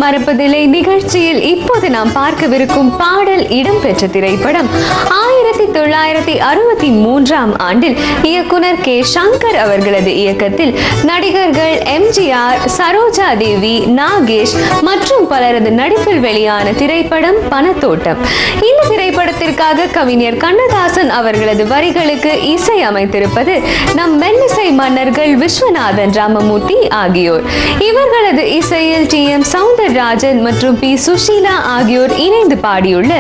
மறப்பதில்லை நிகழ்ச்சியில் இப்போது நாம் பார்க்கவிருக்கும் பாடல் இடம்பெற்ற திரைப்படம் 1963 ஆண்டில் இயக்குனர் கே. சங்கர் அவர்களது இயக்கத்தில் நடிகர்கள் எம்ஜிஆர், சரோஜா தேவி, நாகேஷ் மற்றும் பலரது நடிப்பில் வெளியான திரைப்படம் பணத்தோட்டம். இந்த திரைப்படத்திற்காக கவிஞர் கண்ணதாசன் அவர்களது வரிகளுக்கு இசை அமைத்திருப்பது நம் மெல்லிசை மன்னர்கள் விஸ்வநாதன் ராமமூர்த்தி ஆகியோர். இவர்களது இசையில் டி.எம். சௌந்தரராஜன் மற்றும் பி. சுஷீலா ஆகியோர் இணைந்து பாடியுள்ள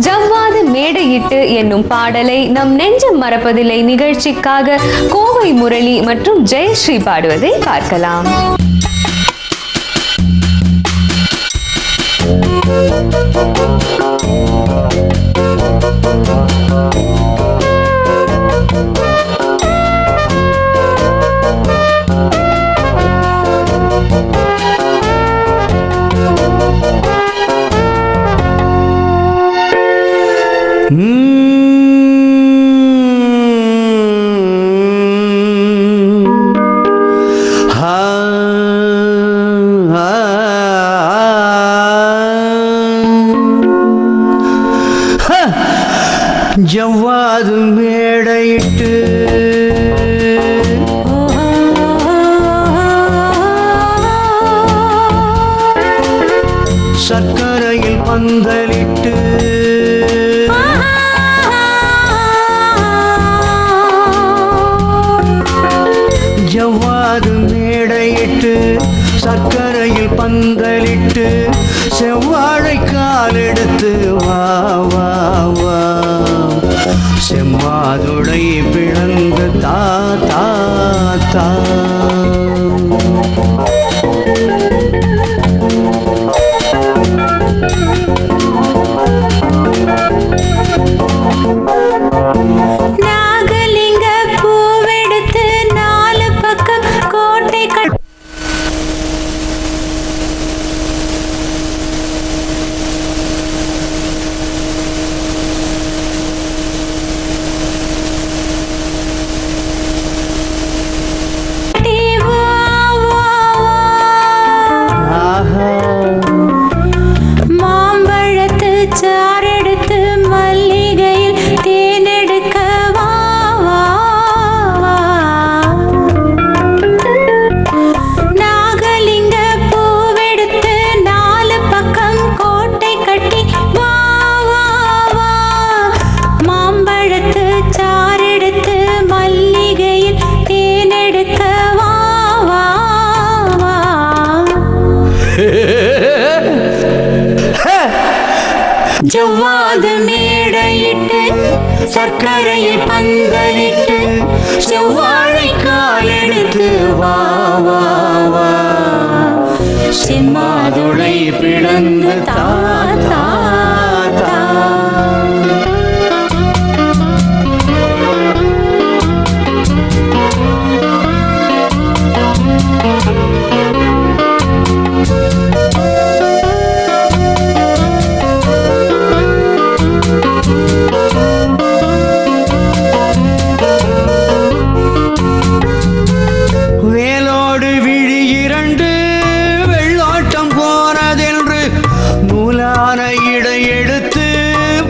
ஜவ்வாது மேடையிட்டு என்னும் பாடலை நம் நெஞ்சம் மறப்பதில்லை நிகழ்ச்சிக்காக கோவை முரளி மற்றும் ஜெயஸ்ரீ பாடுவதை பார்க்கலாம். ஜவ்வாது மேடையிட்டு சர்க்கரையில் பந்தலிட்டு ஜவ்வாது மேடையிட்டு சர்க்கரையில் பந்தலிட்டு செவ்வாழை காலெடுத்து வா வா வா செம்மாதுளை பிளந்து தா தா தா நாகலிங்க பூவெடுத்து நாலு பக்கம் கோட்டை மாம்பழத்து சாரெடுத்து மல்லிகையில் தேனெடுக்க வா வா வா நாகலிங்க பூவெடுத்து நாலு பக்கம் கோட்டை கட்டி வா வா வா மாம்பழத்து சாரெடுத்து மல்லிகையில் தேனெடுக்க வா வா வா ஜவ்வாது மேடையிட்டு சர்க்கரையில் பந்தலிட்டு செவ்வாழை காலெடுத்து வா வா வா செம்மாதுளை பிளந்து தா தா தா வேலோடு விழி இரண்டு வெள்ளோட்டம் போனதென்று நூலான இடை எடுத்து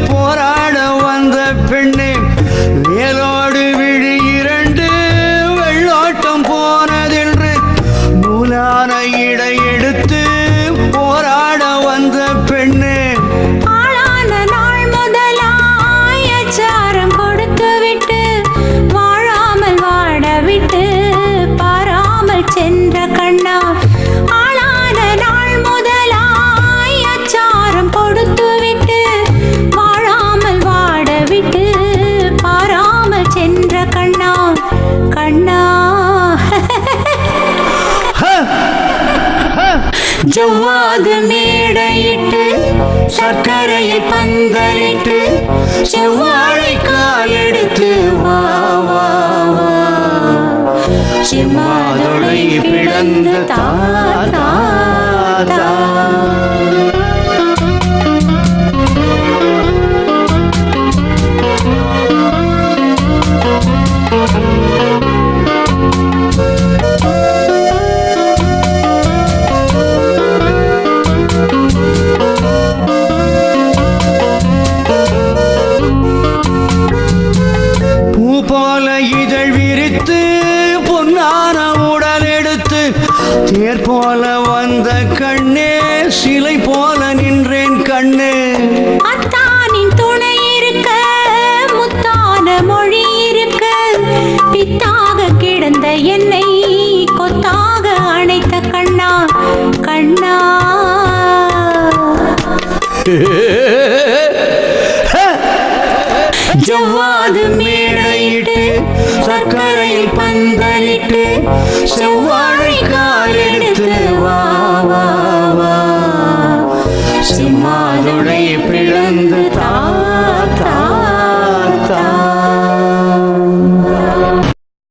போராட வந்த பெண்ணே. வேலோடு விழி இரண்டு வெள்ளோட்டம் போனதென்று நூலான இடை எடுத்து போராட வந்த பெண்ணே. ஆளான நாள் முதலாய் அச்சாரம் கொடுத்து விட்டு வாழாமல் வாட விட்டு பாராமல் சென்ற கண்ணா. ஆளான நாள் முதலாய் அச்சாரம் கொடுத்து விட்டு வாழாமல் வாட விட்டு பாராமல் சென்ற கண்ணா கண்ணா. ஜவ்வாது மேடையிட்டு சர்க்கரையில் பந்தலிட்டு செவ்வாழை காலெடுத்து வா வா வா செம்மாதுளை பிளந்து தா தா தா தேர் போல வந்த கண்ணே சிலை போல நின்றேன் கண்ணே. அத்தானின் துணை இருக்க முத்தான மொழி இருக்க பித்தாக கிடந்த என்னை கொத்தாக அணைத்த கண்ணா கண்ணா. ஜவ்வாது மேடையிட்டு சர்க்கரையில் பந்தலிட்டு செவ்வாய்